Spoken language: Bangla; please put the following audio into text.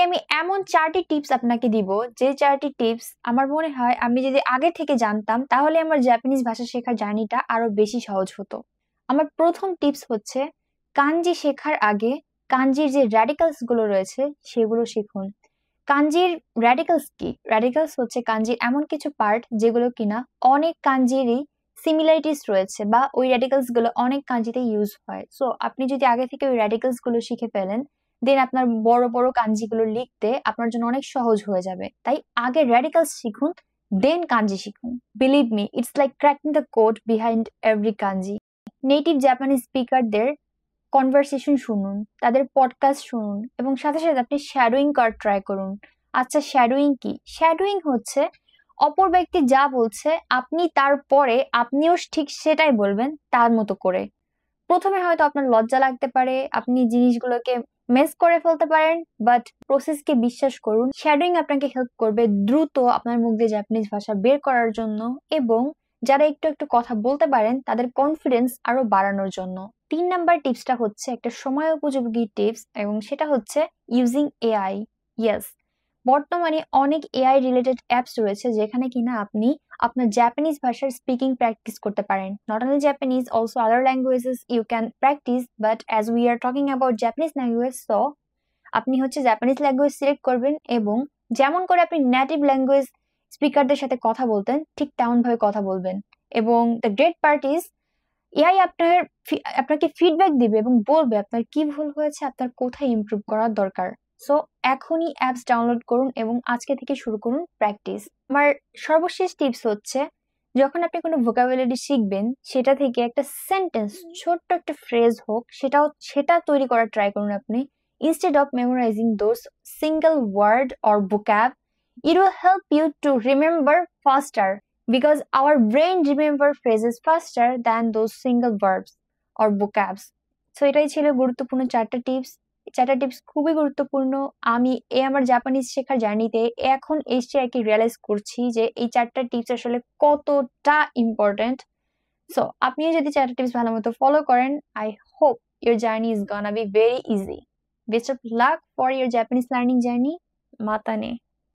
আমি এমন 4টি টিপস আপনাকে দিব, যে 4টি টিপস আমার মনে হয় আমি যদি আগে থেকে জানতাম তাহলে আমার জাপানিজ ভাষা শেখার জার্নিটা আরো বেশি সহজ হতো। আমার প্রথম টিপস হচ্ছে, কাঞ্জি শেখার আগে কাঞ্জির যে র্যাডিক্যালস গুলো রয়েছে সেগুলো শিখুন। কাঞ্জির র্যাডিক্যালস কি? র্যাডিক্যালস হচ্ছে কাঞ্জির এমন কিছু পার্ট যেগুলো কিনা অনেক কাঞ্জিরই সিমিলারিটিস রয়েছে, বা ওই র্যাডিক্যালস গুলো অনেক কাঞ্জিতে ইউজ হয়। সো আপনি যদি আগে থেকে ওই র্যাডিক্যালস গুলো শিখে ফেলেন, দেন আপনার বড় বড় কাঞ্জিগুলো লিখতে আপনার জন্য অনেক সহজ হয়ে যাবে। তাই আগে র্যাডিক্যালস শিখুন, দেন কাঞ্জি শিখুন। Believe me, it's like cracking the code behind every kanji. Native Japanese স্পিকারদের কনভারসেশন শুনুন, তাদের পডকাস্ট শুনুন, এবং সাথে সাথে আপনি শ্যাডোয়িং করার ট্রাই করুন। আচ্ছা, শ্যাডোয়িং কি? শ্যাডোয়িং হচ্ছে অপর ব্যক্তি যা বলছে আপনি তারপরে আপনিও ঠিক সেটাই বলবেন তার মতো করে। প্রথমে হয়তো আপনার লজ্জা লাগতে পারে, আপনি জিনিসগুলোকে মেস করে ফেলতে পারেন, বাট প্রসেসকে বিশ্বাস করুন। শ্যাডোইং আপনাকে হেল্প করবে দ্রুত আপনার মুখ দিয়ে জাপানিজ ভাষা বের করার জন্য, এবং যারা একটু একটু কথা বলতে পারেন তাদের কনফিডেন্স আরো বাড়ানোর জন্য। 3 নাম্বার টিপসটা হচ্ছে একটা সময় উপযোগী টিপস, এবং সেটা হচ্ছে ইউজিং এআই। ইয়েস, বর্তমানে অনেক এআই রিলেটেড অ্যাপস রয়েছে যেখানে কিনা আপনি আপনার জাপানিজ ভাষার স্পিকিং প্র্যাকটিস করতে পারেন। Not only Japanese, also other languages you can practice, but as we are talking about Japanese language, so আপনি হচ্ছে জাপানিজ ল্যাঙ্গুয়েজ সিলেক্ট করবেন, এবং যেমন করে আপনি নেটিভ ল্যাঙ্গুয়েজ স্পিকারদের সাথে কথা বলতেন ঠিক তেমন ভাবে কথা বলবেন। এবং the great part is, AI আপনাকে ফিডব্যাক দিবে এবং বলবে আপনার কি ভুল হয়েছে, আপনার কোথায় ইমপ্রুভ করার দরকার। সো এখনই অ্যাপস ডাউনলোড করুন এবং আজকে থেকে শুরু করুন প্র্যাকটিস। আমার সর্বশেষ টিপস হচ্ছে, যখন আপনি কোনো ভোকাবুলারি শিখবেন সেটা থেকে একটা সেন্টেন্স, ছোট্ট একটা ফ্রেজ হোক, সেটা তৈরি করার ট্রাই করুন আপনি। Instead of memorising those single word or vocab, it will help you to remember faster, because our brain remember phrases faster than those single verbs or vocabs. So এটাই ছিল গুরুত্বপূর্ণ 4টা টিপস। 4টা টিপস খুবই গুরুত্বপূর্ণ। আমি আমার জাপানিজ শেখার জার্নিতে এখন এসে আর কি রিয়েলাইজ করছি যে এই 4টা টিপস আসলে কতটা ইম্পর্টেন্ট। সো আপনিও যদি 4টা টিপস ভালো মতো ফলো করেন, I hope your journey is gonna be very easy. Best of luck for your Japanese learning journey. মাতানে।